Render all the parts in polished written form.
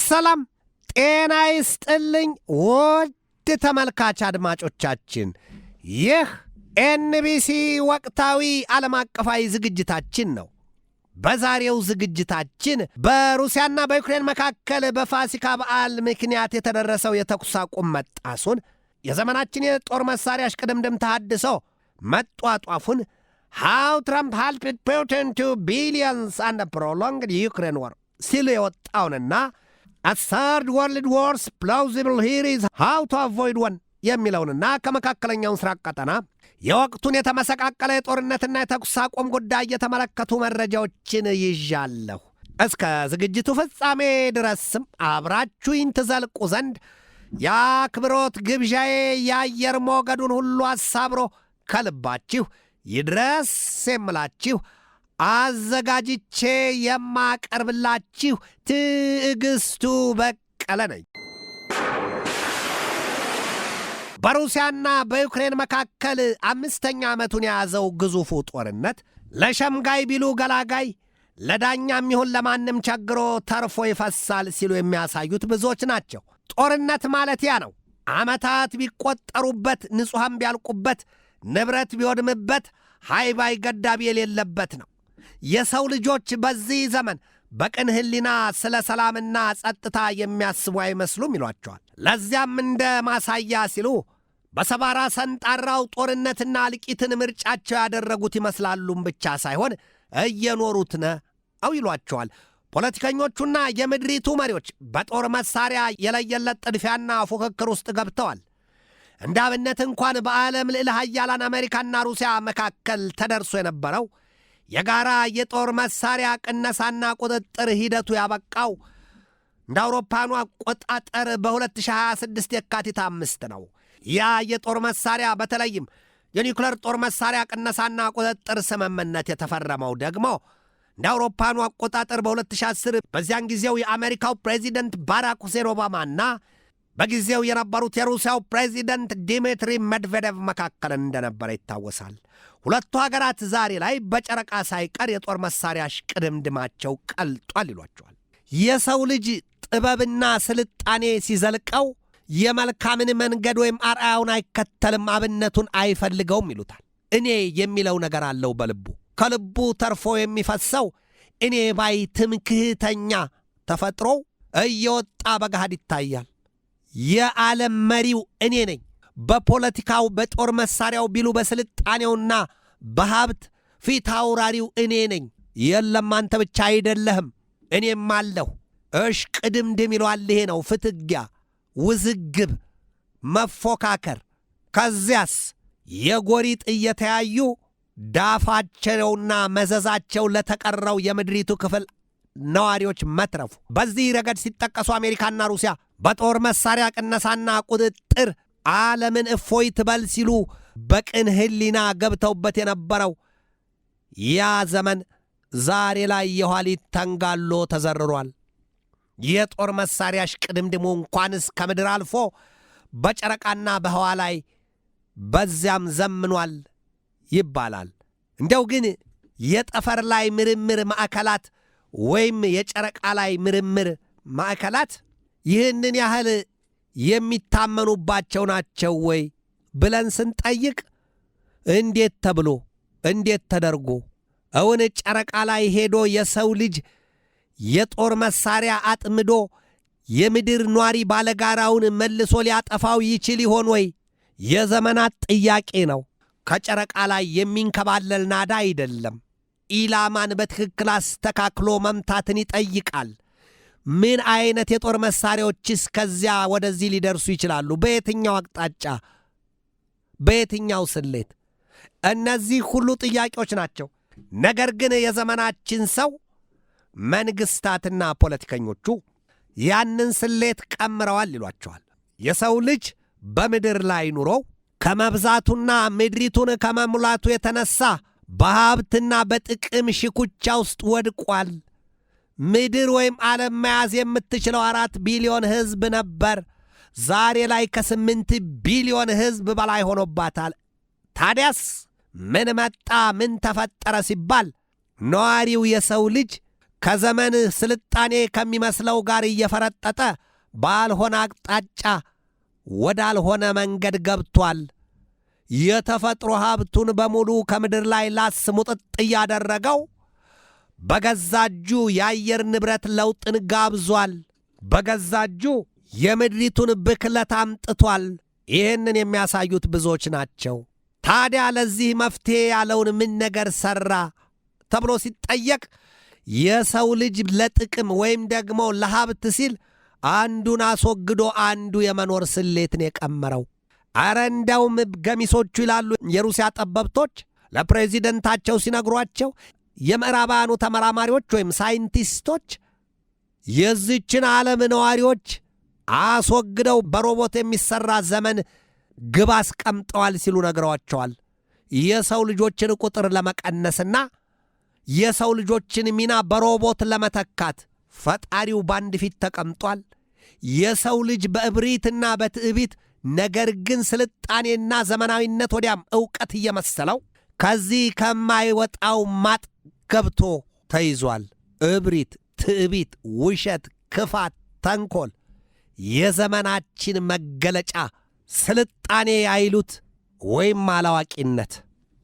ሰላም ጤና ይስጥልኝ ውድ ተመልካች አድማጮቻችን፣ ይህ ኤንቢሲ ወቅታዊ ዓለም አቀፋዊ ዝግጅታችን ነው። በዛሬው ዝግጅታችን በሩሲያና በዩክሬን መካከል በፋሲካ በዓል ምክንያት የተደረሰው የተኩስ አቁም መጣሱን፣ የዘመናችን የጦር መሳሪያ እሽቅድምድም ተሐድሶ መጧጧፉን፣ how Trump helped Putin to billions and prolonged Ukraine war ሲሉ የወጣውንና a third world war's plausible here is how to avoid one የሚለውንና ከመካከለኛው ምስራቅ ቀጠና የወቅቱን የተመሰቃቀለ የጦርነትና የተኩስ አቁም ጉዳይ የተመለከቱ መረጃዎችን ይዣለሁ። እስከ ዝግጅቱ ፍጻሜ ድረስም አብራችሁኝ ትዘልቁ ዘንድ የአክብሮት ግብዣዬ የአየር ሞገዱን ሁሉ አሳብሮ ከልባችሁ ይድረስ የምላችሁ አዘጋጅቼ የማቀርብላችሁ ትዕግስቱ በቀለ ነኝ። በሩሲያና በዩክሬን መካከል 5ኛ ዓመቱን የያዘው ግዙፉ ጦርነት ለሸምጋይ ቢሉ ገላጋይ፣ ለዳኛም ይሁን ለማንም ቸግሮ ተርፎ ይፈሳል ሲሉ የሚያሳዩት ብዙዎች ናቸው። ጦርነት ማለት ያ ነው። ዓመታት ቢቆጠሩበት፣ ንጹሐን ቢያልቁበት፣ ንብረት ቢወድምበት፣ ሃይባይ ገዳቢ የሌለበት ነው። የሰው ልጆች በዚህ ዘመን በቅን ሕሊና ስለ ሰላምና ጸጥታ የሚያስቡ አይመስሉም ይሏቸዋል። ለዚያም እንደ ማሳያ ሲሉ በሰባራ ሰንጣራው ጦርነትና እልቂትን ምርጫቸው ያደረጉት ይመስላሉም ብቻ ሳይሆን እየኖሩት ነው ይሏቸዋል። ፖለቲከኞቹና የምድሪቱ መሪዎች በጦር መሳሪያ የለየለት ጥድፊያና ፉክክር ውስጥ ገብተዋል። እንደ አብነት እንኳን በዓለም ልዕለ ኃያላን አሜሪካና ሩሲያ መካከል ተደርሶ የነበረው የጋራ የጦር መሳሪያ ቅነሳና ቁጥጥር ሂደቱ ያበቃው እንደ አውሮፓኑ አቆጣጠር በ2026 የካቲት 5 ነው። ያ የጦር መሳሪያ በተለይም የኒውክሌር ጦር መሳሪያ ቅነሳና ቁጥጥር ስምምነት የተፈረመው ደግሞ እንደ አውሮፓኑ አቆጣጠር በ2010 በዚያን ጊዜው የአሜሪካው ፕሬዚደንት ባራክ ሁሴን ኦባማና በጊዜው የነበሩት የሩሲያው ፕሬዚደንት ዲሚትሪ ሜድቬዴቭ መካከል እንደነበረ ይታወሳል። ሁለቱ ሀገራት ዛሬ ላይ በጨረቃ ሳይቀር የጦር መሳሪያ እሽቅድምድማቸው ቀልጧል ይሏቸዋል። የሰው ልጅ ጥበብና ስልጣኔ ሲዘልቀው የመልካምን መንገድ ወይም አርአያውን አይከተልም፣ አብነቱን አይፈልገውም ይሉታል። እኔ የሚለው ነገር አለው በልቡ። ከልቡ ተርፎ የሚፈሰው እኔ ባይ ትምክህተኛ ተፈጥሮው እየወጣ በገሃድ ይታያል። የዓለም መሪው እኔ ነኝ፣ በፖለቲካው በጦር መሳሪያው ቢሉ በስልጣኔውና በሀብት ፊት አውራሪው እኔ ነኝ። የለም አንተ ብቻ አይደለህም እኔም አለሁ። እሽቅድምድም ይለዋል። ይሄ ነው ፍትጊያ፣ ውዝግብ፣ መፎካከር። ከዚያስ የጎሪጥ እየተያዩ ዳፋቸውና መዘዛቸው ለተቀረው የምድሪቱ ክፍል ነዋሪዎች መትረፉ። በዚህ ረገድ ሲጠቀሱ አሜሪካና ሩሲያ በጦር መሳሪያ ቅነሳና ቁጥጥር ዓለምን እፎይ ትበል ሲሉ በቅን ሕሊና ገብተውበት የነበረው ያ ዘመን ዛሬ ላይ የኋሊት ተንጋሎ ተዘርሯል። የጦር መሳሪያ እሽቅድምድሙ እንኳንስ ከምድር አልፎ በጨረቃና በህዋ ላይ በዚያም ዘምኗል ይባላል። እንደው ግን የጠፈር ላይ ምርምር ማዕከላት ወይም የጨረቃ ላይ ምርምር ማዕከላት ይህንን ያህል የሚታመኑባቸው ናቸው ወይ ብለን ስንጠይቅ እንዴት ተብሎ እንዴት ተደርጎ እውን ጨረቃ ላይ ሄዶ የሰው ልጅ የጦር መሳሪያ አጥምዶ የምድር ኗሪ ባለጋራውን መልሶ ሊያጠፋው ይችል ይሆን ወይ? የዘመናት ጥያቄ ነው። ከጨረቃ ላይ የሚንከባለል ናዳ አይደለም። ኢላማን በትክክል አስተካክሎ መምታትን ይጠይቃል። ምን አይነት የጦር መሳሪያዎችስ ከዚያ ወደዚህ ሊደርሱ ይችላሉ? በየትኛው አቅጣጫ? በየትኛው ስሌት? እነዚህ ሁሉ ጥያቄዎች ናቸው። ነገር ግን የዘመናችን ሰው መንግስታትና ፖለቲከኞቹ ያንን ስሌት ቀምረዋል ይሏቸዋል። የሰው ልጅ በምድር ላይ ኑሮ ከመብዛቱና ምድሪቱን ከመሙላቱ የተነሳ በሀብትና በጥቅም ሽኩቻ ውስጥ ወድቋል። ምድር ወይም ዓለም መያዝ የምትችለው 4 ቢሊዮን ሕዝብ ነበር። ዛሬ ላይ ከ8 ቢሊዮን ሕዝብ በላይ ሆኖባታል። ታዲያስ ምን መጣ ምን ተፈጠረ ሲባል ነዋሪው የሰው ልጅ ከዘመን ስልጣኔ ከሚመስለው ጋር እየፈረጠጠ ባልሆነ አቅጣጫ ወዳልሆነ መንገድ ገብቷል። የተፈጥሮ ሀብቱን በሙሉ ከምድር ላይ ላስ ሙጥጥ እያደረገው በገዛ እጁ የአየር ንብረት ለውጥን ጋብዟል። በገዛ እጁ የምድሪቱን ብክለት አምጥቷል። ይህንን የሚያሳዩት ብዙዎች ናቸው። ታዲያ ለዚህ መፍትሔ ያለውን ምን ነገር ሠራ ተብሎ ሲጠየቅ የሰው ልጅ ለጥቅም ወይም ደግሞ ለሀብት ሲል አንዱን አስወግዶ አንዱ የመኖር ስሌትን የቀመረው። አረ እንዳውም ገሚሶቹ ይላሉ የሩሲያ ጠበብቶች ለፕሬዚደንታቸው ሲነግሯቸው የምዕራባውያኑ ተመራማሪዎች ወይም ሳይንቲስቶች የዚችን ዓለም ነዋሪዎች አስወግደው በሮቦት የሚሠራ ዘመን ግብ አስቀምጠዋል ሲሉ ነግረዋቸዋል። የሰው ልጆችን ቁጥር ለመቀነስና የሰው ልጆችን ሚና በሮቦት ለመተካት ፈጣሪው ባንድ ፊት ተቀምጧል። የሰው ልጅ በእብሪትና በትዕቢት ነገር ግን ስልጣኔና ዘመናዊነት ወዲያም ዕውቀት እየመሰለው ከዚህ ከማይወጣው ማጥ ገብቶ ተይዟል። እብሪት፣ ትዕቢት፣ ውሸት፣ ክፋት፣ ተንኮል የዘመናችን መገለጫ ስልጣኔ አይሉት ወይም አላዋቂነት።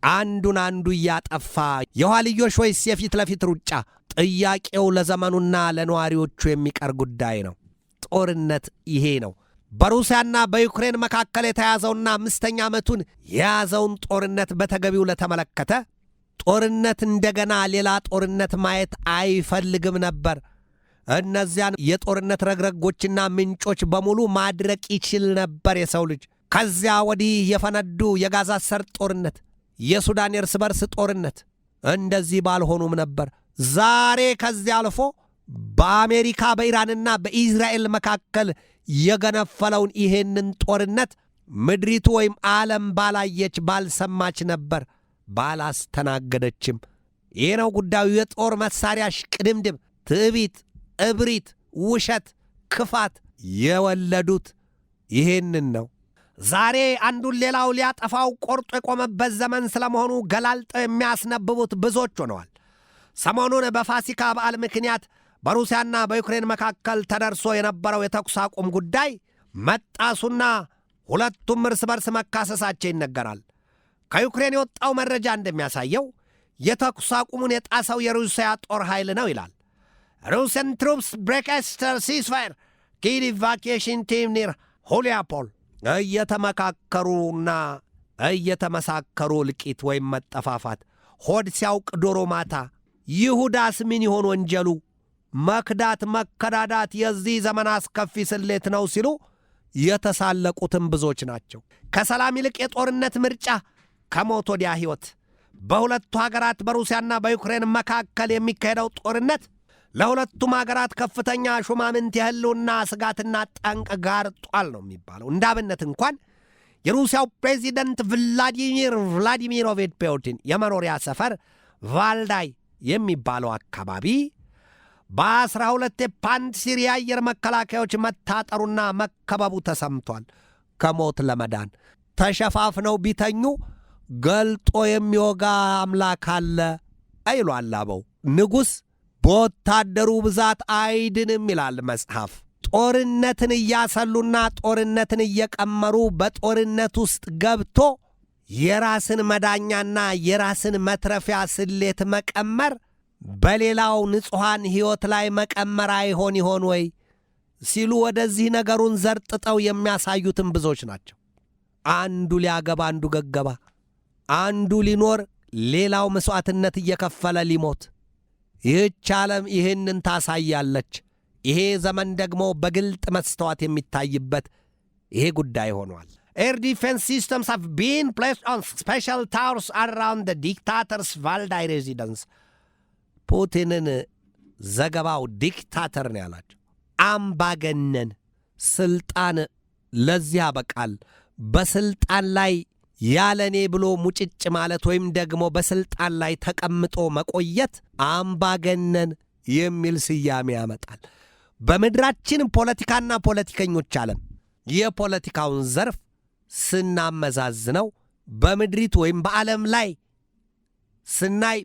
አንዱን አንዱ እያጠፋ የኋልዮሽ ወይስ የፊት ለፊት ሩጫ? ጥያቄው ለዘመኑና ለነዋሪዎቹ የሚቀር ጉዳይ ነው። ጦርነት ይሄ ነው። በሩሲያና በዩክሬን መካከል የተያዘውና 5ኛ ዓመቱን የያዘውን ጦርነት በተገቢው ለተመለከተ ጦርነት እንደገና ሌላ ጦርነት ማየት አይፈልግም ነበር። እነዚያን የጦርነት ረግረጎችና ምንጮች በሙሉ ማድረቅ ይችል ነበር የሰው ልጅ። ከዚያ ወዲህ የፈነዱ የጋዛ ሰርጥ ጦርነት፣ የሱዳን የእርስ በርስ ጦርነት እንደዚህ ባልሆኑም ነበር። ዛሬ ከዚያ አልፎ በአሜሪካ በኢራንና በኢዝራኤል መካከል የገነፈለውን ይሄንን ጦርነት ምድሪቱ ወይም ዓለም ባላየች ባልሰማች ነበር፣ ባላስተናገደችም። ይህ ነው ጉዳዩ። የጦር መሳሪያ ሽቅድምድም፣ ትዕቢት፣ እብሪት፣ ውሸት፣ ክፋት የወለዱት ይሄንን ነው። ዛሬ አንዱን ሌላው ሊያጠፋው ቆርጦ የቆመበት ዘመን ስለመሆኑ ገላልጠው የሚያስነብቡት ብዙዎች ሆነዋል። ሰሞኑን በፋሲካ በዓል ምክንያት በሩሲያና በዩክሬን መካከል ተደርሶ የነበረው የተኩስ አቁም ጉዳይ መጣሱና ሁለቱም እርስ በርስ መካሰሳቸው ይነገራል። ከዩክሬን የወጣው መረጃ እንደሚያሳየው የተኩስ አቁሙን የጣሰው የሩሲያ ጦር ኃይል ነው ይላል። ሩሲያን ትሩፕስ ብሬክ ኤስተር ሲስፋየር ኪል ኢቫኪዌሽን ቲም ኒር ሁሊያፖል። እየተመካከሩና እየተመሳከሩ እልቂት ወይም መጠፋፋት። ሆድ ሲያውቅ ዶሮ ማታ። ይሁዳስ ምን ይሆን ወንጀሉ? መክዳት፣ መከዳዳት የዚህ ዘመን አስከፊ ስሌት ነው ሲሉ የተሳለቁትም ብዙዎች ናቸው። ከሰላም ይልቅ የጦርነት ምርጫ፣ ከሞት ወዲያ ሕይወት። በሁለቱ ሀገራት በሩሲያና በዩክሬን መካከል የሚካሄደው ጦርነት ለሁለቱም ሀገራት ከፍተኛ ሹማምንት የህልውና ስጋትና ጠንቅ ጋርጧል ነው የሚባለው። እንዳብነት እንኳን የሩሲያው ፕሬዚደንት ቭላዲሚሮቪች ፑቲን የመኖሪያ ሰፈር ቫልዳይ የሚባለው አካባቢ በ12 የፓንትሲር የአየር መከላከያዎች መታጠሩና መከበቡ ተሰምቷል። ከሞት ለመዳን ተሸፋፍነው ቢተኙ ገልጦ የሚወጋ አምላክ አለ አይሏል አበው። ንጉሥ በወታደሩ ብዛት አይድንም ይላል መጽሐፍ። ጦርነትን እያሰሉና ጦርነትን እየቀመሩ በጦርነት ውስጥ ገብቶ የራስን መዳኛና የራስን መትረፊያ ስሌት መቀመር በሌላው ንጹሐን ሕይወት ላይ መቀመር አይሆን ይሆን ወይ ሲሉ ወደዚህ ነገሩን ዘርጥጠው የሚያሳዩትም ብዙዎች ናቸው። አንዱ ሊያገባ አንዱ ገገባ፣ አንዱ ሊኖር ሌላው መሥዋዕትነት እየከፈለ ሊሞት። ይህች ዓለም ይህንን ታሳያለች። ይሄ ዘመን ደግሞ በግልጥ መስተዋት የሚታይበት ይሄ ጉዳይ ሆኗል። ኤር ዲፌንስ ሲስተምስ have been placed on special towers around the dictator's Valdai residence። ፑቲንን ዘገባው ዲክታተር ነው ያላቸው። አምባገነን ስልጣን ለዚህ ያበቃል። በስልጣን ላይ ያለኔ ብሎ ሙጭጭ ማለት ወይም ደግሞ በስልጣን ላይ ተቀምጦ መቆየት አምባገነን የሚል ስያሜ ያመጣል። በምድራችን ፖለቲካና ፖለቲከኞች ዓለም የፖለቲካውን ዘርፍ ስናመዛዝነው በምድሪቱ ወይም በዓለም ላይ ስናይ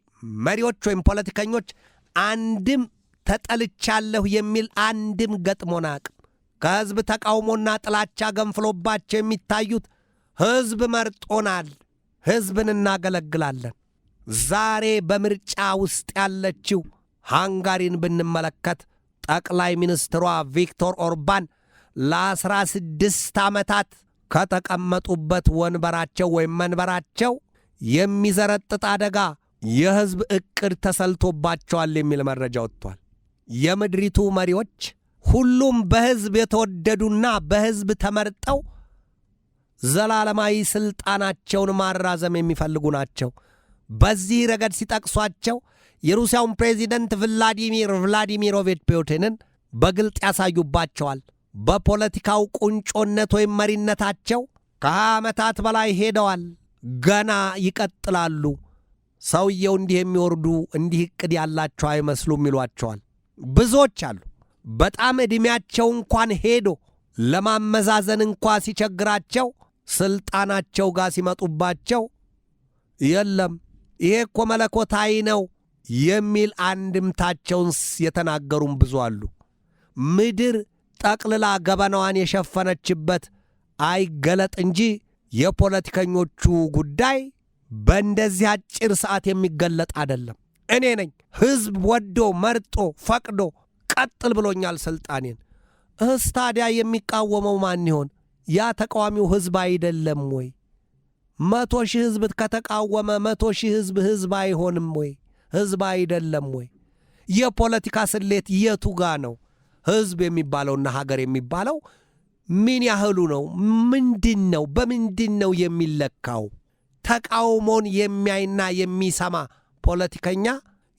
መሪዎች ወይም ፖለቲከኞች አንድም ተጠልቻለሁ የሚል አንድም ገጥሞን አያውቅም። ከሕዝብ ተቃውሞና ጥላቻ ገንፍሎባቸው የሚታዩት ሕዝብ መርጦናል፣ ሕዝብን እናገለግላለን። ዛሬ በምርጫ ውስጥ ያለችው ሃንጋሪን ብንመለከት ጠቅላይ ሚኒስትሯ ቪክቶር ኦርባን ለ16 ዓመታት ከተቀመጡበት ወንበራቸው ወይም መንበራቸው የሚዘረጥጥ አደጋ የሕዝብ ዕቅድ ተሰልቶባቸዋል የሚል መረጃ ወጥቷል። የምድሪቱ መሪዎች ሁሉም በሕዝብ የተወደዱና በሕዝብ ተመርጠው ዘላለማዊ ሥልጣናቸውን ማራዘም የሚፈልጉ ናቸው። በዚህ ረገድ ሲጠቅሷቸው የሩሲያውን ፕሬዚደንት ቭላዲሚሮቪች ፑቲንን በግልጥ ያሳዩባቸዋል። በፖለቲካው ቁንጮነት ወይም መሪነታቸው ከ20 ዓመታት በላይ ሄደዋል፣ ገና ይቀጥላሉ። ሰውየው እንዲህ የሚወርዱ እንዲህ ዕቅድ ያላቸው አይመስሉም ይሏቸዋል። ብዙዎች አሉ። በጣም ዕድሜያቸው እንኳን ሄዶ ለማመዛዘን እንኳ ሲቸግራቸው ሥልጣናቸው ጋር ሲመጡባቸው የለም ይሄ እኮ መለኮታዊ ነው የሚል አንድምታቸውን የተናገሩም ብዙ አሉ። ምድር ጠቅልላ ገበናዋን የሸፈነችበት አይገለጥ እንጂ የፖለቲከኞቹ ጉዳይ በእንደዚህ አጭር ሰዓት የሚገለጥ አይደለም። እኔ ነኝ ሕዝብ ወዶ መርጦ ፈቅዶ ቀጥል ብሎኛል ሥልጣኔን። ታዲያ የሚቃወመው ማን ይሆን? ያ ተቃዋሚው ሕዝብ አይደለም ወይ? 100,000 ሕዝብ ከተቃወመ 100,000 ሕዝብ አይሆንም ወይ? ሕዝብ አይደለም ወይ? የፖለቲካ ስሌት የቱ ጋ ነው? ሕዝብ የሚባለውና ሀገር የሚባለው ምን ያህሉ ነው? ምንድን ነው? በምንድን ነው የሚለካው? ተቃውሞን የሚያይና የሚሰማ ፖለቲከኛ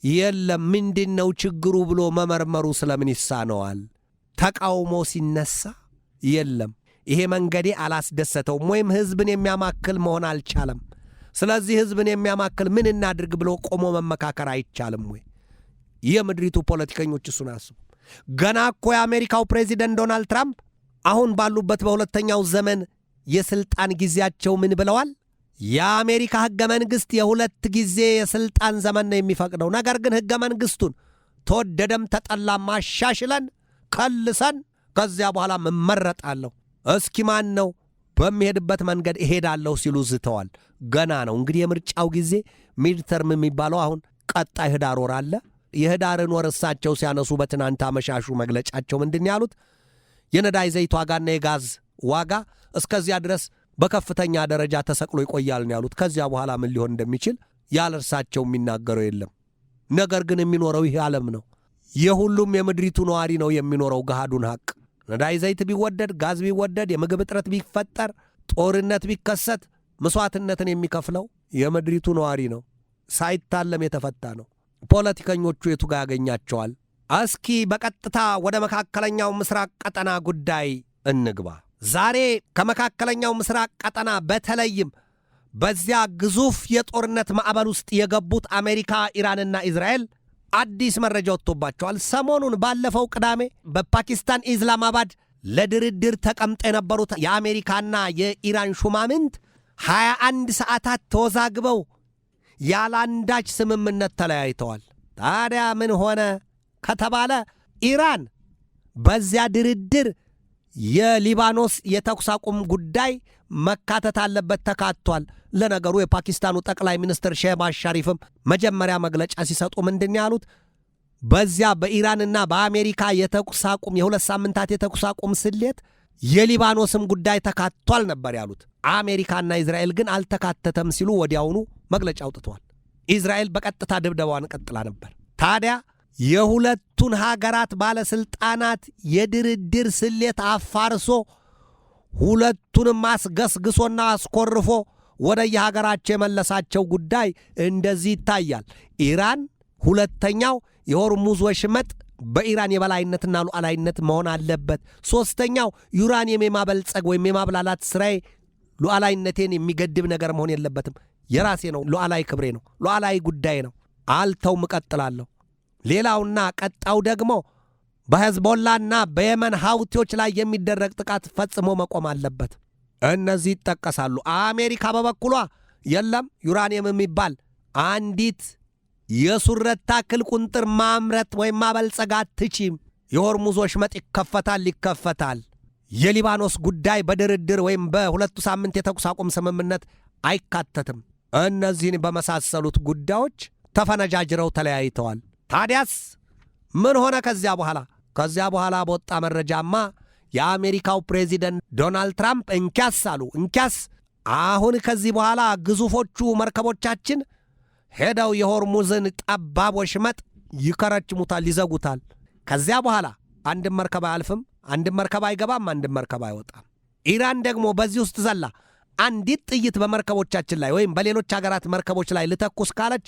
የለም። ምንድን ነው ችግሩ ብሎ መመርመሩ ስለምን ይሳነዋል? ተቃውሞ ሲነሳ የለም ይሄ መንገዴ አላስደሰተውም ወይም ሕዝብን የሚያማክል መሆን አልቻለም፣ ስለዚህ ሕዝብን የሚያማክል ምን እናድርግ ብሎ ቆሞ መመካከር አይቻልም ወይ? የምድሪቱ ፖለቲከኞች እሱን አስቡ። ገና እኮ የአሜሪካው ፕሬዚደንት ዶናልድ ትራምፕ አሁን ባሉበት በሁለተኛው ዘመን የሥልጣን ጊዜያቸው ምን ብለዋል? የአሜሪካ ሕገ መንግሥት የ2 ጊዜ የሥልጣን ዘመን ነው የሚፈቅደው። ነገር ግን ሕገ መንግሥቱን ተወደደም ተጠላም ማሻሽለን ከልሰን ከዚያ በኋላ እመረጣለሁ፣ እስኪ ማን ነው በሚሄድበት መንገድ እሄዳለሁ ሲሉ ዝተዋል። ገና ነው እንግዲህ የምርጫው ጊዜ። ሚድተርም የሚባለው አሁን ቀጣይ ህዳር ወር አለ። የህዳርን ወር እሳቸው ሲያነሱ በትናንት አመሻሹ መግለጫቸው ምንድን ያሉት? የነዳጅ ዘይት ዋጋና የጋዝ ዋጋ እስከዚያ ድረስ በከፍተኛ ደረጃ ተሰቅሎ ይቆያል ነው ያሉት። ከዚያ በኋላ ምን ሊሆን እንደሚችል ያለ እርሳቸው የሚናገረው የለም። ነገር ግን የሚኖረው ይህ ዓለም ነው። የሁሉም የምድሪቱ ነዋሪ ነው የሚኖረው ገሃዱን ሐቅ። ነዳጅ ዘይት ቢወደድ፣ ጋዝ ቢወደድ፣ የምግብ እጥረት ቢፈጠር፣ ጦርነት ቢከሰት መስዋዕትነትን የሚከፍለው የምድሪቱ ነዋሪ ነው። ሳይታለም የተፈታ ነው። ፖለቲከኞቹ የቱ ጋር ያገኛቸዋል? እስኪ በቀጥታ ወደ መካከለኛው ምስራቅ ቀጠና ጉዳይ እንግባ። ዛሬ ከመካከለኛው ምስራቅ ቀጠና በተለይም በዚያ ግዙፍ የጦርነት ማዕበል ውስጥ የገቡት አሜሪካ፣ ኢራንና እስራኤል አዲስ መረጃ ወጥቶባቸዋል። ሰሞኑን ባለፈው ቅዳሜ በፓኪስታን ኢስላማባድ ለድርድር ተቀምጠው የነበሩት የአሜሪካና የኢራን ሹማምንት 21 ሰዓታት ተወዛግበው ያላንዳች ስምምነት ተለያይተዋል። ታዲያ ምን ሆነ ከተባለ ኢራን በዚያ ድርድር የሊባኖስ የተኩስ አቁም ጉዳይ መካተት አለበት፣ ተካቷል። ለነገሩ የፓኪስታኑ ጠቅላይ ሚኒስትር ሼህባዝ ሸሪፍም መጀመሪያ መግለጫ ሲሰጡ ምንድን ያሉት? በዚያ በኢራንና በአሜሪካ የተኩስ አቁም የ2 ሳምንታት የተኩስ አቁም ስሌት የሊባኖስም ጉዳይ ተካቷል ነበር ያሉት። አሜሪካና እስራኤል ግን አልተካተተም ሲሉ ወዲያውኑ መግለጫ አውጥተዋል። እስራኤል በቀጥታ ድብደባዋን ቀጥላ ነበር። ታዲያ የሁለቱን ሀገራት ባለሥልጣናት የድርድር ስሌት አፋርሶ ሁለቱንም አስገስግሶና አስኮርፎ ወደ የሀገራቸው የመለሳቸው ጉዳይ እንደዚህ ይታያል። ኢራን ሁለተኛው የሆርሙዝ ወሽመጥ በኢራን የበላይነትና ሉዓላዊነት መሆን አለበት። ሦስተኛው ዩራኒየም የማበልጸግ ወይም የማብላላት ሥራዬ ሉዓላዊነቴን የሚገድብ ነገር መሆን የለበትም። የራሴ ነው፣ ሉዓላዊ ክብሬ ነው፣ ሉዓላዊ ጉዳይ ነው፣ አልተውም፣ እቀጥላለሁ። ሌላውና ቀጣው ደግሞ በሕዝቦላና በየመን ሐውቲዎች ላይ የሚደረግ ጥቃት ፈጽሞ መቆም አለበት። እነዚህ ይጠቀሳሉ። አሜሪካ በበኩሏ የለም ዩራኒየም የሚባል አንዲት የሱረት ታክል ቁንጥር ማምረት ወይም ማበልጸግ አትችም። የሆርሙዝ ወሽመጥ ይከፈታል። የሊባኖስ ጉዳይ በድርድር ወይም በሁለቱ ሳምንት የተኩስ አቁም ስምምነት አይካተትም። እነዚህን በመሳሰሉት ጉዳዮች ተፈነጃጅረው ተለያይተዋል። ታዲያስ ምን ሆነ ከዚያ በኋላ በወጣ መረጃማ የአሜሪካው ፕሬዚደንት ዶናልድ ትራምፕ እንኪያስ አሁን ከዚህ በኋላ ግዙፎቹ መርከቦቻችን ሄደው የሆርሙዝን ጠባብ ወሽመጥ ይከረችሙታል፣ ይዘጉታል። ከዚያ በኋላ አንድም መርከብ አያልፍም፣ አንድም መርከብ አይገባም፣ አንድም መርከብ አይወጣም። ኢራን ደግሞ በዚህ ውስጥ ዘላ አንዲት ጥይት በመርከቦቻችን ላይ ወይም በሌሎች ሀገራት መርከቦች ላይ ልተኩስ ካለች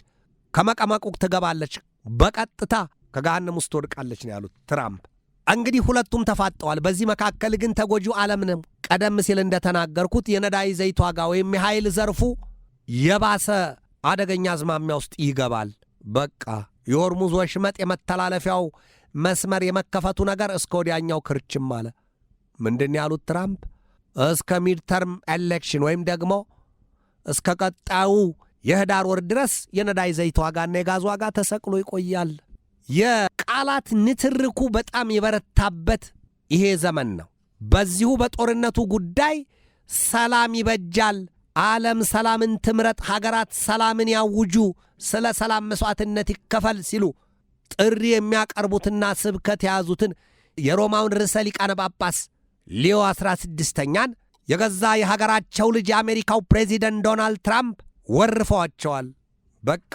ከመቀመቁ ትገባለች፣ በቀጥታ ከገሃነም ውስጥ ወድቃለች ነው ያሉት ትራምፕ። እንግዲህ ሁለቱም ተፋጠዋል። በዚህ መካከል ግን ተጎጂው ዓለም ነው። ቀደም ሲል እንደተናገርኩት የነዳጅ ዘይት ዋጋ ወይም የኃይል ዘርፉ የባሰ አደገኛ አዝማሚያ ውስጥ ይገባል። በቃ የሆርሙዝ ወሽመጥ የመተላለፊያው መስመር የመከፈቱ ነገር እስከ ወዲያኛው ክርችም አለ። ምንድን ያሉት ትራምፕ? እስከ ሚድተርም ኤሌክሽን ወይም ደግሞ እስከ ቀጣዩ የህዳር ወር ድረስ የነዳጅ ዘይት ዋጋና የጋዝ ዋጋ ተሰቅሎ ይቆያል። የቃላት ንትርኩ በጣም የበረታበት ይሄ ዘመን ነው። በዚሁ በጦርነቱ ጉዳይ ሰላም ይበጃል፣ ዓለም ሰላምን ትምረጥ፣ ሀገራት ሰላምን ያውጁ፣ ስለ ሰላም መሥዋዕትነት ይከፈል ሲሉ ጥሪ የሚያቀርቡትና ስብከት የያዙትን የሮማውን ርዕሰ ሊቃነ ጳጳስ ሊዮ 16ኛን የገዛ የሀገራቸው ልጅ የአሜሪካው ፕሬዚደንት ዶናልድ ትራምፕ ወርፈዋቸዋል። በቃ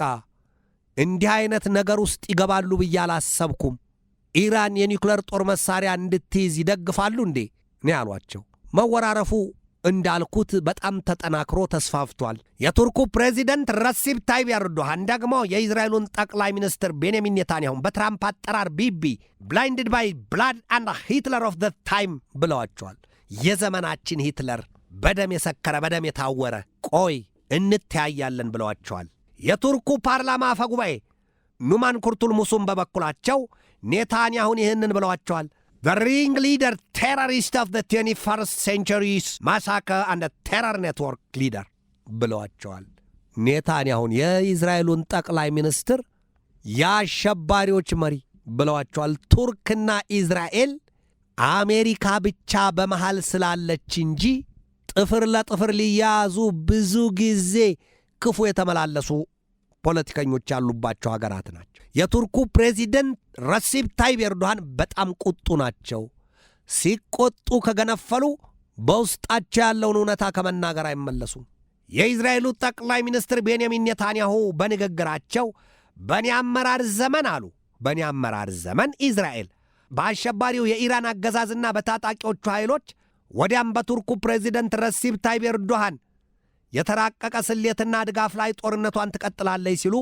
እንዲህ አይነት ነገር ውስጥ ይገባሉ ብዬ አላሰብኩም። ኢራን የኒውክሌር ጦር መሳሪያ እንድትይዝ ይደግፋሉ እንዴ ነው ያሏቸው። መወራረፉ እንዳልኩት በጣም ተጠናክሮ ተስፋፍቷል። የቱርኩ ፕሬዚደንት ረሲፕ ታይብ ኤርዶሃን ደግሞ የእስራኤሉን ጠቅላይ ሚኒስትር ቤንያሚን ኔታንያሁን በትራምፕ አጠራር ቢቢ ብላይንድድ ባይ ብላድ አንድ ሂትለር ኦፍ ዘ ታይም ብለዋቸዋል። የዘመናችን ሂትለር፣ በደም የሰከረ በደም የታወረ፣ ቆይ እንተያያለን ብለዋቸዋል። የቱርኩ ፓርላማ አፈ ጉባኤ ኑማን ኩርቱልሙሱም በበኩላቸው ኔታንያሁን ይህንን ብለዋቸዋል። The ringleader terrorist of the 21st century's massacre and the terror network leader ብለዋቸዋል። ኔታንያሁን የእስራኤሉን ጠቅላይ ሚኒስትር የአሸባሪዎች መሪ ብለዋቸዋል። ቱርክና እስራኤል አሜሪካ ብቻ በመሃል ስላለች እንጂ ጥፍር ለጥፍር ሊያዙ ብዙ ጊዜ ክፉ የተመላለሱ ፖለቲከኞች ያሉባቸው ሀገራት ናቸው። የቱርኩ ፕሬዚደንት ረሲፕ ታይብ ኤርዶሃን በጣም ቁጡ ናቸው። ሲቆጡ ከገነፈሉ በውስጣቸው ያለውን እውነታ ከመናገር አይመለሱም። የእስራኤሉ ጠቅላይ ሚኒስትር ቤንያሚን ኔታንያሁ በንግግራቸው በእኔ አመራር ዘመን አሉ፣ በእኔ አመራር ዘመን እስራኤል በአሸባሪው የኢራን አገዛዝና በታጣቂዎቹ ኃይሎች ወዲያም በቱርኩ ፕሬዚደንት ረሲፕ ታይብ ኤርዶሃን የተራቀቀ ስሌትና ድጋፍ ላይ ጦርነቷን ትቀጥላለች ሲሉ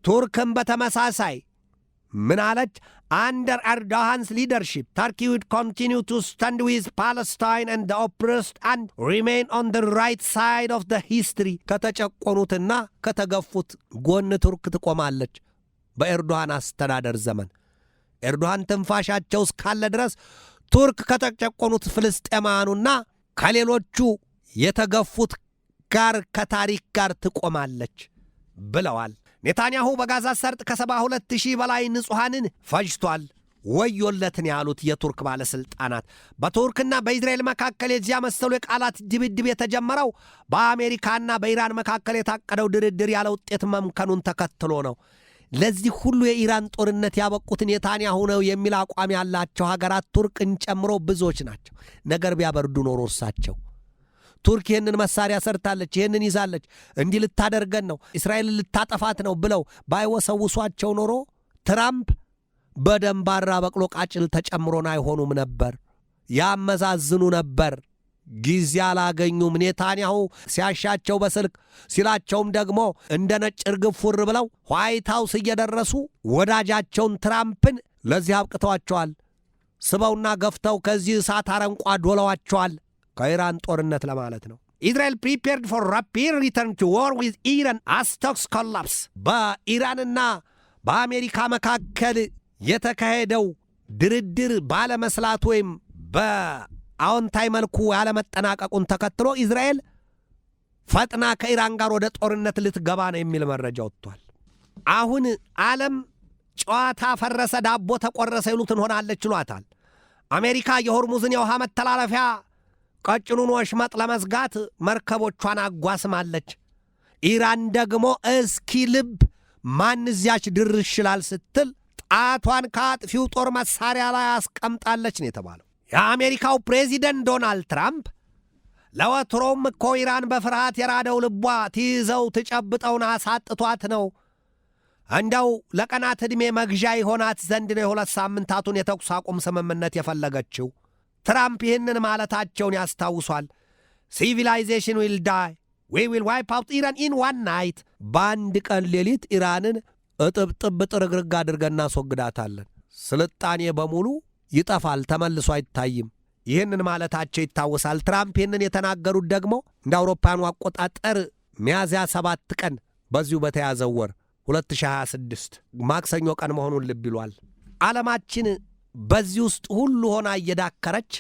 ቱርክም በተመሳሳይ ምን አለች? አንደር ኤርዶሃንስ ሊደርሺፕ ተርኪ ውድ ኮንቲኒው ቱ ስታንድ ዊዝ ፓለስታይን ኤንድ ዘ ኦፕረስድ አንድ ሪሜን ኦን ዘ ራይት ሳይድ ኦፍ ዘ ሂስትሪ። ከተጨቆኑትና ከተገፉት ጎን ቱርክ ትቆማለች። በኤርዶሃን አስተዳደር ዘመን ኤርዶሃን ትንፋሻቸው እስካለ ድረስ ቱርክ ከተጨቆኑት ፍልስጤማኑና ከሌሎቹ የተገፉት ጋር ከታሪክ ጋር ትቆማለች ብለዋል። ኔታንያሁ በጋዛ ሰርጥ ከ72,000 በላይ ንጹሐንን ፈጅቷል። ወዮለትን ያሉት የቱርክ ባለሥልጣናት በቱርክና በእስራኤል መካከል የዚያ መሰሉ የቃላት ድብድብ የተጀመረው በአሜሪካና በኢራን መካከል የታቀደው ድርድር ያለ ውጤት መምከኑን ተከትሎ ነው። ለዚህ ሁሉ የኢራን ጦርነት ያበቁት ኔታንያሁ ነው የሚል አቋም ያላቸው ሀገራት ቱርክን ጨምሮ ብዙዎች ናቸው። ነገር ቢያበርዱ ኖሮ እርሳቸው ቱርክ ይህንን መሳሪያ ሰርታለች፣ ይህንን ይዛለች፣ እንዲህ ልታደርገን ነው፣ እስራኤልን ልታጠፋት ነው ብለው ባይወሰውሷቸው ኖሮ ትራምፕ በደንባራ በቅሎ ቃጭል ተጨምሮን አይሆኑም ነበር፣ ያመዛዝኑ ነበር። ጊዜ አላገኙም። ኔታንያሁ ሲያሻቸው በስልክ ሲላቸውም ደግሞ እንደ ነጭ ርግብ ፉር ብለው ዋይት ሃውስ እየደረሱ ወዳጃቸውን ትራምፕን ለዚህ አብቅተዋቸዋል። ስበውና ገፍተው ከዚህ እሳት አረንቋ ዶለዋቸዋል። ከኢራን ጦርነት ለማለት ነው። ኢዝራኤል ፕሪፔርድ ፎር ራፒድ ሪተርን ቱ ዋር ዊዝ ኢራን አስ ቶክስ ኮላፕስ። በኢራንና በአሜሪካ መካከል የተካሄደው ድርድር ባለመስላት ወይም በአዎንታዊ መልኩ ያለመጠናቀቁን ተከትሎ ኢዝራኤል ፈጥና ከኢራን ጋር ወደ ጦርነት ልትገባ ነው የሚል መረጃ ወጥቷል። አሁን ዓለም ጨዋታ ፈረሰ ዳቦ ተቆረሰ ይሉትን ሆናለች ይሏታል። አሜሪካ የሆርሙዝን የውሃ መተላለፊያ ቀጭኑን ወሽመጥ ለመዝጋት መርከቦቿን አጓስማለች። ኢራን ደግሞ እስኪ ልብ ማን እዚያች ድርሽ ይላል ስትል ጣቷን ከአጥፊው ጦር መሳሪያ ላይ አስቀምጣለች ነው የተባለው። የአሜሪካው ፕሬዚደንት ዶናልድ ትራምፕ ለወትሮም እኮ ኢራን በፍርሃት የራደው ልቧ ትይዘው ትጨብጠውን አሳጥቷት ነው፣ እንደው ለቀናት ዕድሜ መግዣ ይሆናት ዘንድ ነው የሁለት ሳምንታቱን የተኩስ አቁም ስምምነት የፈለገችው። ትራምፕ ይህንን ማለታቸውን ያስታውሷል። ሲቪላይዜሽን ዊል ዳይ ዊ ዊል ዋይፕ አውት ኢራን ኢን ዋን ናይት። በአንድ ቀን ሌሊት ኢራንን እጥብጥብ ጥርግርግ አድርገን እናስወግዳታለን። ስልጣኔ በሙሉ ይጠፋል፣ ተመልሶ አይታይም። ይህንን ማለታቸው ይታወሳል። ትራምፕ ይህንን የተናገሩት ደግሞ እንደ አውሮፓውያኑ አቆጣጠር ሚያዝያ 7 ቀን በዚሁ በተያዘው ወር 2026 ማክሰኞ ቀን መሆኑን ልብ ይሏል። ዓለማችን በዚህ ውስጥ ሁሉ ሆና እየዳከረች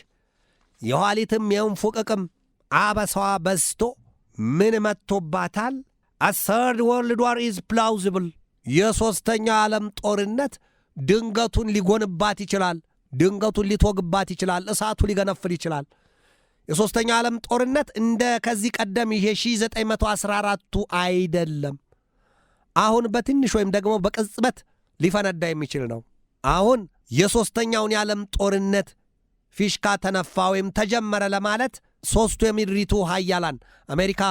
የኋሊትም የእንፉቅቅም አበሳዋ በዝቶ ምን መጥቶባታል? A third world war is plausible። የሦስተኛው ዓለም ጦርነት ድንገቱን ሊጎንባት ይችላል፣ ድንገቱን ሊትወግባት ይችላል፣ እሳቱ ሊገነፍል ይችላል። የሦስተኛው ዓለም ጦርነት እንደ ከዚህ ቀደም ይሄ 1914ቱ አይደለም። አሁን በትንሽ ወይም ደግሞ በቅጽበት ሊፈነዳ የሚችል ነው። አሁን የሦስተኛውን የዓለም ጦርነት ፊሽካ ተነፋ ወይም ተጀመረ ለማለት ሦስቱ የምድሪቱ ኃያላን አሜሪካ፣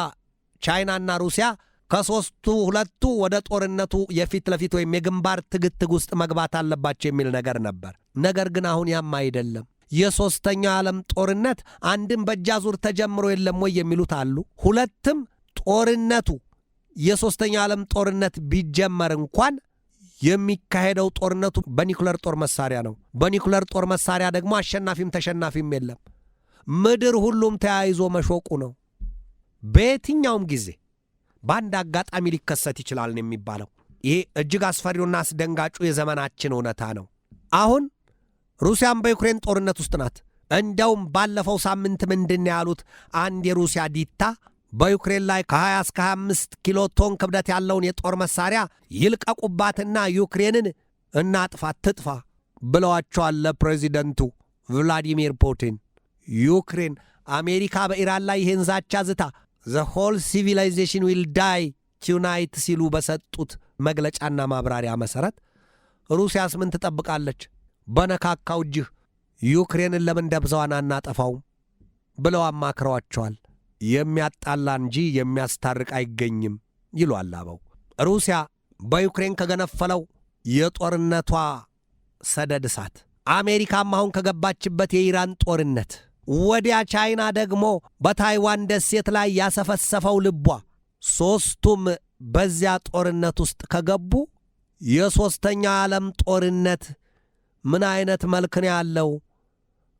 ቻይናና ሩሲያ ከሦስቱ ሁለቱ ወደ ጦርነቱ የፊት ለፊት ወይም የግንባር ትግትግ ውስጥ መግባት አለባቸው የሚል ነገር ነበር። ነገር ግን አሁን ያም አይደለም። የሦስተኛው ዓለም ጦርነት አንድም በእጃዙር ተጀምሮ የለም ወይ የሚሉት አሉ። ሁለትም ጦርነቱ የሦስተኛው ዓለም ጦርነት ቢጀመር እንኳን የሚካሄደው ጦርነቱ በኒኩለር ጦር መሳሪያ ነው። በኒኩለር ጦር መሳሪያ ደግሞ አሸናፊም ተሸናፊም የለም። ምድር ሁሉም ተያይዞ መሾቁ ነው። በየትኛውም ጊዜ በአንድ አጋጣሚ ሊከሰት ይችላል ነው የሚባለው። ይሄ እጅግ አስፈሪውና አስደንጋጩ የዘመናችን እውነታ ነው። አሁን ሩሲያም በዩክሬን ጦርነት ውስጥ ናት። እንደውም ባለፈው ሳምንት ምንድን ያሉት አንድ የሩሲያ ዲታ በዩክሬን ላይ ከ20 እስከ 25 ኪሎ ቶን ክብደት ያለውን የጦር መሳሪያ ይልቀቁባትና ዩክሬንን እናጥፋት ትጥፋ ብለዋቸዋል ለፕሬዚደንቱ ቭላዲሚር ፑቲን። ዩክሬን አሜሪካ በኢራን ላይ ይህን ዛቻ ዝታ the whole civilization will die tonight ሲሉ በሰጡት መግለጫና ማብራሪያ መሠረት ሩሲያስ ምን ትጠብቃለች? በነካካው እጅህ ዩክሬንን ለምን ደብዛዋን አናጠፋውም ብለው አማክረዋቸዋል። የሚያጣላ እንጂ የሚያስታርቅ አይገኝም ይሏል አበው። ሩሲያ በዩክሬን ከገነፈለው የጦርነቷ ሰደድ እሳት፣ አሜሪካም አሁን ከገባችበት የኢራን ጦርነት፣ ወዲያ ቻይና ደግሞ በታይዋን ደሴት ላይ ያሰፈሰፈው ልቧ፣ ሦስቱም በዚያ ጦርነት ውስጥ ከገቡ የሦስተኛ ዓለም ጦርነት ምን አይነት መልክ ነው ያለው?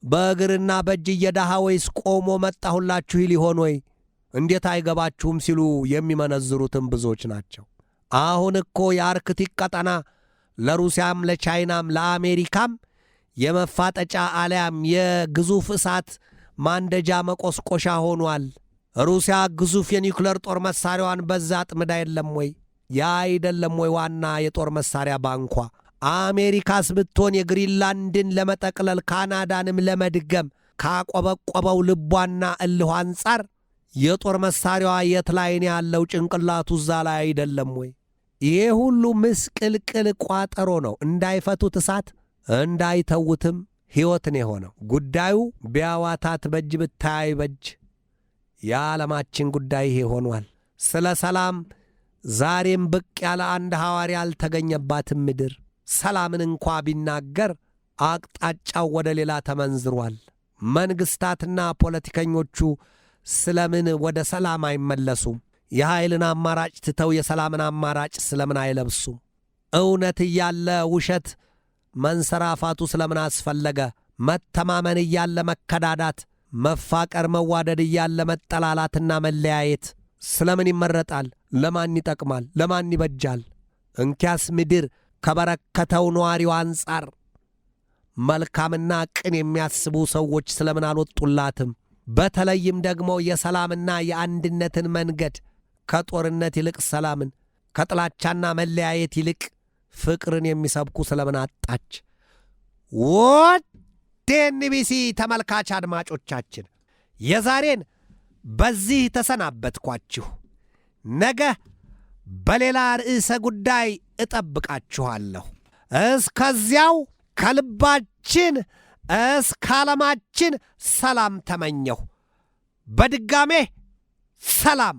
በእግርና በእጅ እየዳሃ ወይስ ቆሞ መጣሁላችሁ ይል ይሆን ወይ? እንዴት አይገባችሁም ሲሉ የሚመነዝሩትም ብዙዎች ናቸው። አሁን እኮ የአርክቲክ ቀጠና ለሩሲያም ለቻይናም ለአሜሪካም የመፋጠጫ አልያም የግዙፍ እሳት ማንደጃ መቆስቆሻ ሆኗል። ሩሲያ ግዙፍ የኒውክለር ጦር መሳሪያዋን በዛ ጥምዳ የለም ወይ? ያ አይደለም ወይ ዋና የጦር መሳሪያ ባንኳ? አሜሪካስ ብትሆን የግሪንላንድን ለመጠቅለል ካናዳንም ለመድገም ካቆበቆበው ልቧና እልሁ አንጻር የጦር መሳሪያዋ የት ላይ ነው ያለው? ጭንቅላቱ እዛ ላይ አይደለም ወይ? ይሄ ሁሉ ምስቅልቅል ቋጠሮ ነው። እንዳይፈቱት እሳት እንዳይተውትም ሕይወትን የሆነው ጉዳዩ ቢያዋታት በጅ ብታይ በጅ። የዓለማችን ጉዳይ ይሄ ሆኗል። ስለ ሰላም ዛሬም ብቅ ያለ አንድ ሐዋርያ አልተገኘባትም ምድር። ሰላምን እንኳ ቢናገር አቅጣጫው ወደ ሌላ ተመንዝሯል። መንግሥታትና ፖለቲከኞቹ ስለምን ወደ ሰላም አይመለሱም? የኃይልን አማራጭ ትተው የሰላምን አማራጭ ስለምን አይለብሱም? እውነት እያለ ውሸት መንሰራፋቱ ስለምን አስፈለገ? መተማመን እያለ መከዳዳት፣ መፋቀር መዋደድ እያለ መጠላላትና መለያየት ስለምን ይመረጣል? ለማን ይጠቅማል? ለማን ይበጃል? እንኪያስ ምድር ከበረከተው ነዋሪው አንጻር መልካምና ቅን የሚያስቡ ሰዎች ስለምን አልወጡላትም? በተለይም ደግሞ የሰላምና የአንድነትን መንገድ ከጦርነት ይልቅ ሰላምን፣ ከጥላቻና መለያየት ይልቅ ፍቅርን የሚሰብኩ ስለምን አጣች? ውድ የኤንቢሲ ተመልካች አድማጮቻችን የዛሬን በዚህ ተሰናበትኳችሁ። ነገ በሌላ ርዕሰ ጉዳይ እጠብቃችኋለሁ። እስከዚያው ከልባችን እስከ ዓለማችን ሰላም ተመኘሁ። በድጋሜ ሰላም።